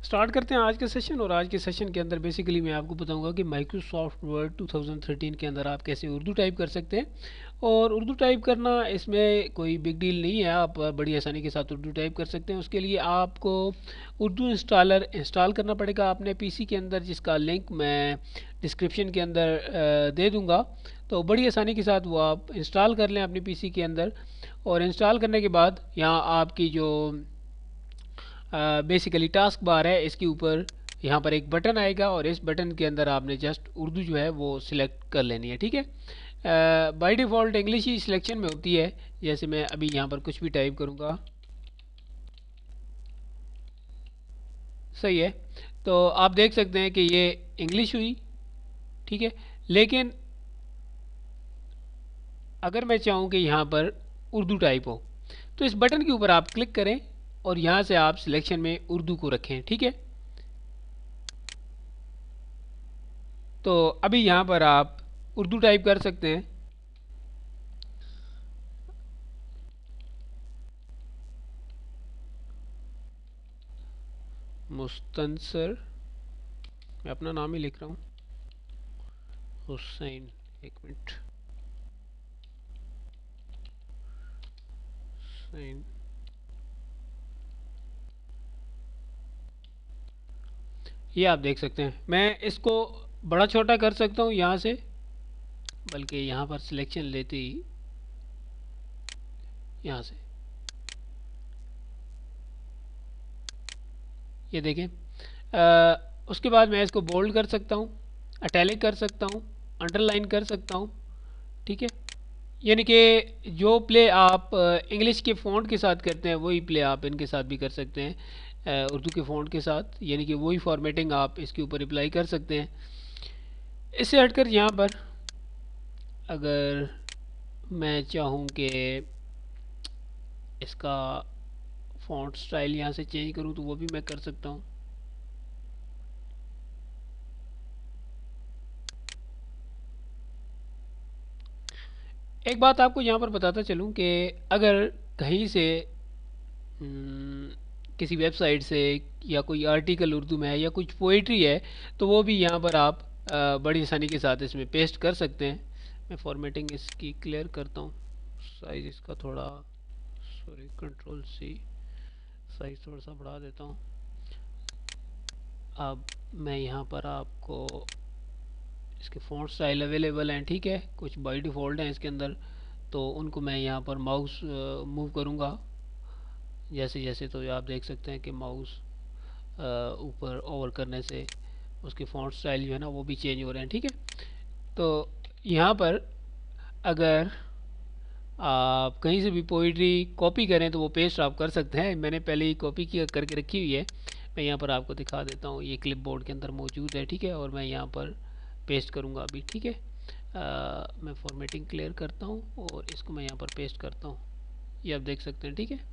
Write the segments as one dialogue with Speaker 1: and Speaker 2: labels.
Speaker 1: Start करते हैं आज के सेशन। और आज के सेशन के अंदर बेसिकली मैं आपको बताऊंगा कि माइक्रोसॉफ्ट वर्ड 2013 के अंदर आप कैसे उर्दू टाइप कर सकते हैं। और उर्दू टाइप करना इसमें कोई बिग डील नहीं है, आप बड़ी आसानी के साथ उर्दू टाइप कर सकते हैं। उसके लिए आपको उर्दू इंस्टॉलर इंस्टॉल करना पड़ेगा अपने पीसी के अंदर, जिसका लिंक मैं डिस्क्रिप्शन के अंदर दे दूँगा। तो बड़ी आसानी के साथ वो आप इंस्टॉल कर लें अपने पीसी के अंदर। और इंस्टॉल करने के बाद यहाँ आपकी जो बेसिकली टास्क बार है, इसके ऊपर यहाँ पर एक बटन आएगा और इस बटन के अंदर आपने जस्ट उर्दू जो है वो सिलेक्ट कर लेनी है। ठीक है, by default English he selection में होती है। जैसे मैं अभी यहाँ पर कुछ भी टाइप करूँगा, सही है। तो आप देख सकते हैं कि ये इंग्लिश हुई, ठीक है। लेकिन अगर मैं चाहूँ कि यहाँ पर उर्दू टाइप हो, तो इस बटन के ऊपर आप क्लिक करें और यहाँ से आप सिलेक्शन में उर्दू को रखें। ठीक है, तो अभी यहाँ पर आप उर्दू टाइप कर सकते हैं। मुस्तनसर, मैं अपना नाम ही लिख रहा हूँ, हुसैन। एक मिनट, हुसैन। ये आप देख सकते हैं, मैं इसको बड़ा छोटा कर सकता हूँ यहाँ से, बल्कि यहाँ पर सिलेक्शन लेते ही यहाँ से ये देखें। उसके बाद मैं इसको बोल्ड कर सकता हूँ, अटैलिक कर सकता हूँ, अंडरलाइन कर सकता हूँ। ठीक है, यानी कि जो प्ले आप इंग्लिश के फ़ॉन्ट के साथ करते हैं वही प्ले आप इनके साथ भी कर सकते हैं, उर्दू के फ़ॉन्ट के साथ, यानी कि वही फॉर्मेटिंग आप इसके ऊपर अप्लाई कर सकते हैं। इससे हटकर यहाँ पर अगर मैं चाहूँ कि इसका फ़ॉन्ट स्टाइल यहाँ से चेंज करूँ तो वो भी मैं कर सकता हूँ। एक बात आपको यहाँ पर बताता चलूँ कि अगर कहीं से किसी वेबसाइट से या कोई आर्टिकल उर्दू में है या कुछ पोइट्री है, तो वो भी यहाँ पर आप बड़ी आसानी के साथ इसमें पेस्ट कर सकते हैं। मैं फॉर्मेटिंग इसकी क्लियर करता हूँ, साइज़ इसका थोड़ा, सॉरी, कंट्रोल सी, साइज़ थोड़ा सा बढ़ा देता हूँ। अब मैं यहाँ पर आपको इसके फ़ॉन्ट स्टाइल अवेलेबल हैं, ठीक है, कुछ बाय डिफ़ॉल्ट हैं इसके अंदर, तो उनको मैं यहाँ पर माउस मूव करूँगा जैसे जैसे, तो आप देख सकते हैं कि माउस ऊपर ओवर करने से उसके फ़ॉन्ट स्टाइल जो है ना वो भी चेंज हो रहे हैं। ठीक है, तो यहाँ पर अगर आप कहीं से भी पोइट्री कॉपी करें तो वो पेस्ट आप कर सकते हैं। मैंने पहले ही कॉपी किया करके रखी हुई है, मैं यहाँ पर आपको दिखा देता हूँ, ये क्लिप बोर्ड के अंदर मौजूद है। ठीक है, और मैं यहाँ पर पेस्ट करूँगा अभी। ठीक है, मैं फॉर्मेटिंग क्लियर करता हूँ और इसको मैं यहाँ पर पेस्ट करता हूँ, ये आप देख सकते हैं। ठीक है,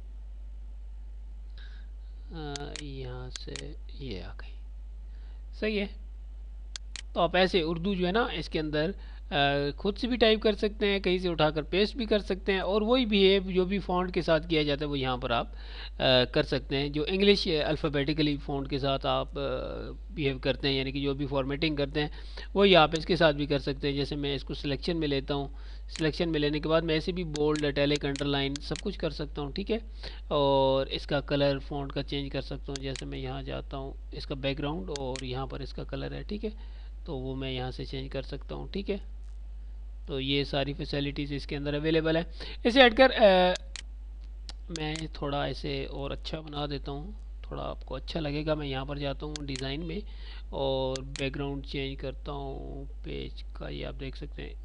Speaker 1: यहाँ से ये आ गई, सही है। तो आप ऐसे उर्दू जो है ना इसके अंदर खुद से भी टाइप कर सकते हैं, कहीं से उठाकर पेस्ट भी कर सकते हैं, और वही बिहेव जो भी फ़ॉन्ट के साथ किया जाता है वो यहाँ पर आप कर सकते हैं। जो इंग्लिश अल्फ़ाबेटिकली फ़ॉन्ट के साथ आप बिहेव करते हैं, यानी कि जो भी फॉर्मेटिंग करते हैं वही आप इसके साथ भी कर सकते हैं। जैसे मैं इसको सिलेक्शन में लेता हूँ, सिलेक्शन में लेने के बाद मैं ऐसे भी बोल्ड, इटैलिक, अंडरलाइन सब कुछ कर सकता हूँ। ठीक है, और इसका कलर फ़ॉन्ट का चेंज कर सकता हूँ। जैसे मैं यहाँ जाता हूँ, इसका बैकग्राउंड और यहाँ पर इसका कलर है, ठीक है, तो वो मैं यहाँ से चेंज कर सकता हूँ। ठीक है, तो ये सारी फैसिलिटीज़ इसके अंदर अवेलेबल है। इसे हटकर मैं थोड़ा इसे और अच्छा बना देता हूँ, थोड़ा आपको अच्छा लगेगा। मैं यहाँ पर जाता हूँ डिज़ाइन में और बैकग्राउंड चेंज करता हूँ पेज का, ये आप देख सकते हैं,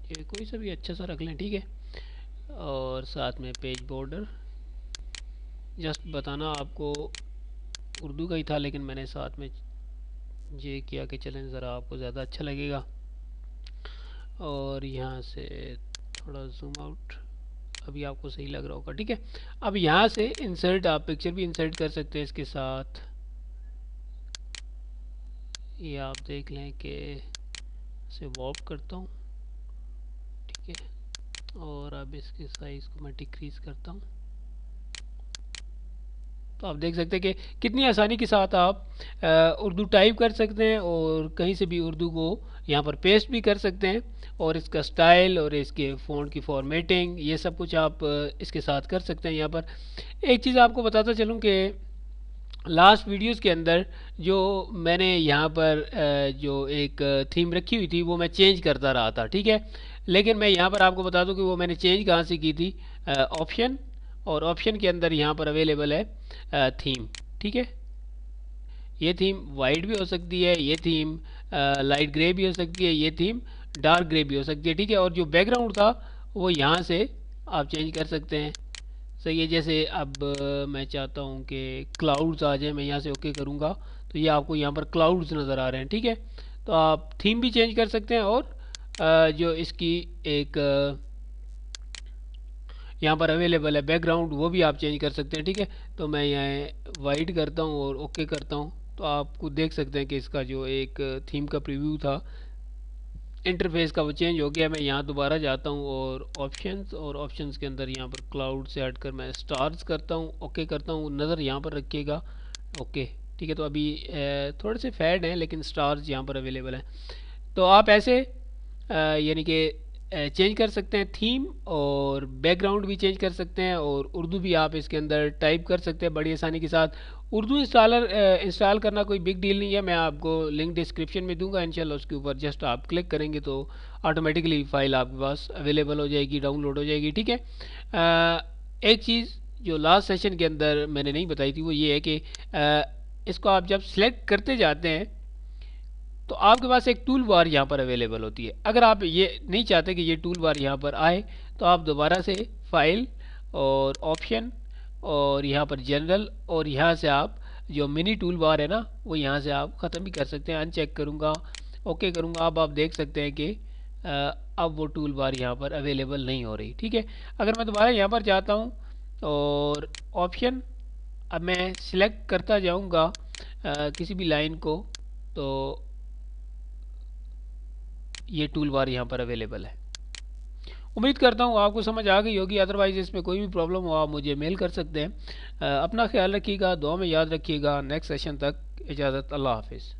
Speaker 1: ये कोई सा भी अच्छा सा रख लें। ठीक है, और साथ में पेज बॉर्डर, जस्ट बताना आपको उर्दू का ही था, लेकिन मैंने साथ में ये किया कि चलें ज़रा आपको ज़्यादा अच्छा लगेगा। और यहाँ से थोड़ा जूम आउट, अभी आपको सही लग रहा होगा। ठीक है, अब यहाँ से इंसर्ट, आप पिक्चर भी इंसर्ट कर सकते हैं इसके साथ, ये आप देख लें कि इसे वॉप करता हूँ। ठीक है, और अब इसके साइज़ को मैं डिक्रीज़ करता हूँ। तो आप देख सकते हैं कि कितनी आसानी के साथ आप उर्दू टाइप कर सकते हैं और कहीं से भी उर्दू को यहाँ पर पेस्ट भी कर सकते हैं, और इसका स्टाइल और इसके फ़ॉन्ट की फॉर्मेटिंग ये सब कुछ आप इसके साथ कर सकते हैं। यहाँ पर एक चीज़ आपको बताता चलूँ कि लास्ट वीडियोस के अंदर जो मैंने यहाँ पर जो एक थीम रखी हुई थी वो मैं चेंज करता रहा था, ठीक है। लेकिन मैं यहाँ पर आपको बता दूं कि वो मैंने चेंज कहाँ से की थी, ऑप्शन, और ऑप्शन के अंदर यहाँ पर अवेलेबल है थीम, ठीक है। ये थीम वाइट भी हो सकती है, ये थीम लाइट ग्रे भी हो सकती है, ये थीम डार्क ग्रे भी हो सकती है, ठीक है। और जो बैकग्राउंड था वो यहाँ से आप चेंज कर सकते हैं। सही है। जैसे अब मैं चाहता हूँ कि क्लाउड्स आ जाए, मैं यहाँ से ओके करूँगा तो ये आपको यहाँ पर क्लाउड्स नज़र आ रहे हैं, ठीक है। तो आप थीम भी चेंज कर सकते हैं, और जो इसकी एक यहाँ पर अवेलेबल है बैकग्राउंड वो भी आप चेंज कर सकते हैं, ठीक है। तो मैं यहाँ वाइट करता हूँ और ओके करता हूँ, तो आपको देख सकते हैं कि इसका जो एक थीम का प्रीव्यू था इंटरफेस का वो चेंज हो गया। मैं यहाँ दोबारा जाता हूँ और ऑप्शंस के अंदर यहाँ पर क्लाउड से हटकर मैं स्टार्स करता हूँ, ओके करता हूँ। नज़र यहाँ पर रखिएगा, ओके, ठीक है। तो अभी थोड़े से फैड हैं लेकिन स्टार्स यहाँ पर अवेलेबल हैं। तो आप ऐसे यानी कि चेंज कर सकते हैं थीम, और बैकग्राउंड भी चेंज कर सकते हैं, और उर्दू भी आप इसके अंदर टाइप कर सकते हैं बड़ी आसानी के साथ। उर्दू इंस्टॉल करना कोई बिग डील नहीं है, मैं आपको लिंक डिस्क्रिप्शन में दूंगा इंशाल्लाह, उसके ऊपर जस्ट आप क्लिक करेंगे तो ऑटोमेटिकली फ़ाइल आपके पास अवेलेबल हो जाएगी, डाउनलोड हो जाएगी, ठीक है। एक चीज़ जो लास्ट सेशन के अंदर मैंने नहीं बताई थी वो ये है कि इसको आप जब सेलेक्ट करते जाते हैं तो आपके पास एक टूल बार यहाँ पर अवेलेबल होती है। अगर आप ये नहीं चाहते कि ये टूल बार यहाँ पर आए तो आप दोबारा से फाइल और ऑप्शन और यहाँ पर जनरल, और यहाँ से आप जो मिनी टूल बार है ना वो यहाँ से आप ख़त्म भी कर सकते हैं। अनचेक करूँगा, ओके करूँगा, अब आप देख सकते हैं कि अब वो टूल बार यहाँ पर अवेलेबल नहीं हो रही, ठीक है। अगर मैं दोबारा यहाँ पर जाता हूँ और ऑप्शन, अब मैं सिलेक्ट करता जाऊँगा किसी भी लाइन को, तो ये टूल बार यहाँ पर अवेलेबल है। उम्मीद करता हूँ आपको समझ आ गई होगी, अदरवाइज़ इसमें कोई भी प्रॉब्लम हो आप मुझे मेल कर सकते हैं। अपना ख्याल रखिएगा, दुआ में याद रखिएगा। नेक्स्ट सेशन तक इजाज़त, अल्लाह हाफिज़।